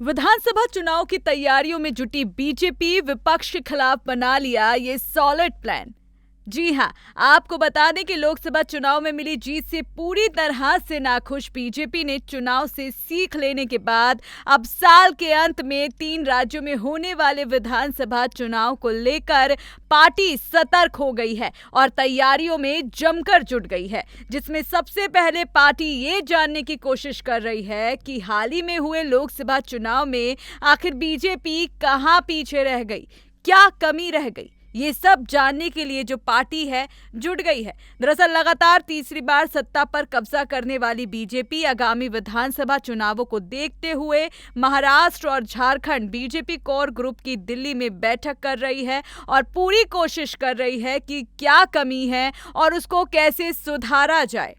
विधानसभा चुनाव की तैयारियों में जुटी बीजेपी विपक्ष के खिलाफ बना लिया ये सॉलिड प्लान। जी हां, आपको बता दें कि लोकसभा चुनाव में मिली जीत से पूरी तरह से नाखुश बीजेपी ने चुनाव से सीख लेने के बाद अब साल के अंत में 3 राज्यों में होने वाले विधानसभा चुनाव को लेकर पार्टी सतर्क हो गई है और तैयारियों में जमकर जुट गई है, जिसमें सबसे पहले पार्टी ये जानने की कोशिश कर रही है कि हाल ही में हुए लोकसभा चुनाव में आखिर बीजेपी कहां पीछे रह गई, क्या कमी रह गई। ये सब जानने के लिए जो पार्टी है जुट गई है। दरअसल लगातार तीसरी बार सत्ता पर कब्जा करने वाली बीजेपी आगामी विधानसभा चुनावों को देखते हुए महाराष्ट्र और झारखंड बीजेपी कोर ग्रुप की दिल्ली में बैठक कर रही है और पूरी कोशिश कर रही है कि क्या कमी है और उसको कैसे सुधारा जाए।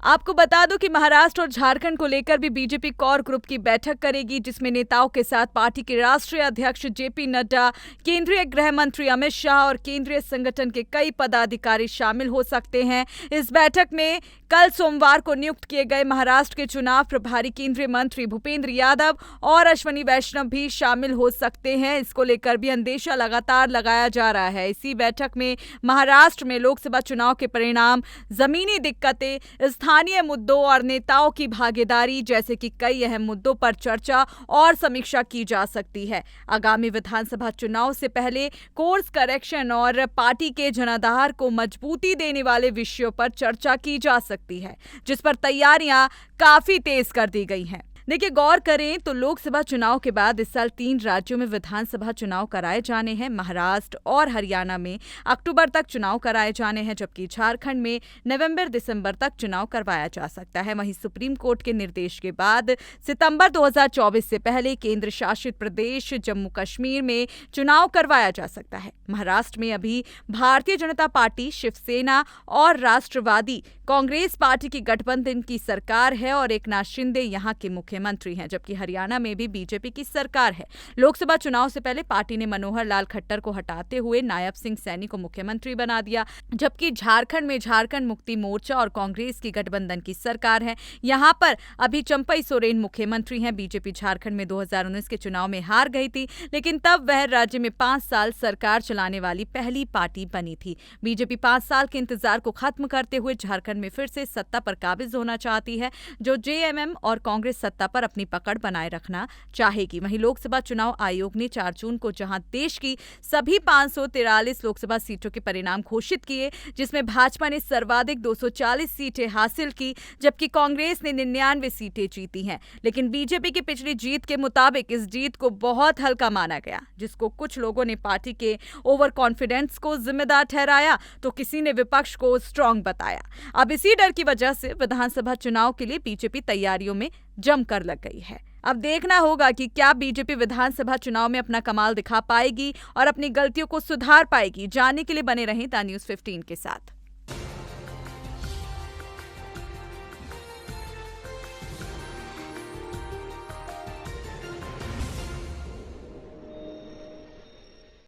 आपको बता दूं कि महाराष्ट्र और झारखंड को लेकर भी बीजेपी कोर ग्रुप की बैठक करेगी, जिसमें नेताओं के साथ पार्टी के राष्ट्रीय अध्यक्ष जेपी नड्डा, केंद्रीय गृह मंत्री अमित शाह और केंद्रीय संगठन के कई पदाधिकारी शामिल हो सकते हैं। इस बैठक में कल सोमवार को नियुक्त किए गए महाराष्ट्र के चुनाव प्रभारी केंद्रीय मंत्री भूपेंद्र यादव और अश्विनी वैष्णव भी शामिल हो सकते हैं। इसको लेकर भी अंदेशा लगातार लगाया जा रहा है। इसी बैठक में महाराष्ट्र में लोकसभा चुनाव के परिणाम, जमीनी दिक्कतें, स्थानीय मुद्दों और नेताओं की भागीदारी जैसे कि कई अहम मुद्दों पर चर्चा और समीक्षा की जा सकती है। आगामी विधानसभा चुनाव से पहले कोर्स करेक्शन और पार्टी के जनाधार को मजबूती देने वाले विषयों पर चर्चा की जा सकती है, जिस पर तैयारियां काफी तेज कर दी गई हैं। देखिए, गौर करें तो लोकसभा चुनाव के बाद इस साल 3 राज्यों में विधानसभा चुनाव कराए जाने हैं। महाराष्ट्र और हरियाणा में अक्टूबर तक चुनाव कराए जाने हैं, जबकि झारखंड में नवंबर-दिसंबर तक चुनाव करवाया जा सकता है। वहीं सुप्रीम कोर्ट के निर्देश के बाद सितंबर 2024 से पहले केंद्र शासित प्रदेश जम्मू कश्मीर में चुनाव करवाया जा सकता है। महाराष्ट्र में अभी भारतीय जनता पार्टी, शिवसेना और राष्ट्रवादी कांग्रेस पार्टी की गठबंधन की सरकार है और एकनाथ शिंदे यहाँ के मुख्यमंत्री हैं, जबकि हरियाणा में भी बीजेपी की सरकार है। लोकसभा चुनाव से पहले पार्टी ने मनोहर लाल खट्टर को हटाते हुए नायब सिंह सैनी को मुख्यमंत्री बना दिया, जबकि झारखंड में झारखंड मुक्ति मोर्चा और कांग्रेस की गठबंधन की सरकार है। यहाँ पर अभी चंपई सोरेन मुख्यमंत्री हैं। बीजेपी झारखंड में 2019 के चुनाव में हार गई थी, लेकिन तब वह राज्य में 5 साल सरकार चलाने वाली पहली पार्टी बनी थी। बीजेपी 5 साल के इंतजार को खत्म करते हुए झारखंड में फिर से सत्ता पर काबिज होना चाहती है, जो जेएमएम और कांग्रेस सत्ता पर अपनी पकड़ बनाए रखना चाहेगी। वहीं लोकसभा चुनाव आयोग ने 4 जून को जहां देश की सभी 543 लोकसभा सीटों के परिणाम घोषित किए, जिसमें भाजपा ने सर्वाधिक 240 सीटें हासिल की, जबकि कांग्रेस ने 99 सीटें जीती हैं। लेकिन बीजेपी की पिछली जीत के मुताबिक इस जीत को बहुत हल्का माना गया, जिसको कुछ लोगों ने पार्टी के ओवर कॉन्फिडेंस को जिम्मेदार ठहराया, तो किसी ने विपक्ष को स्ट्रांग बताया। अब इसी डर की वजह से विधानसभा चुनाव के लिए बीजेपी तैयारियों में जमकर लग गई है। अब देखना होगा कि क्या बीजेपी विधानसभा चुनाव में अपना कमाल दिखा पाएगी और अपनी गलतियों को सुधार पाएगी। जानने के लिए बने रहें द न्यूज़ 15 के साथ।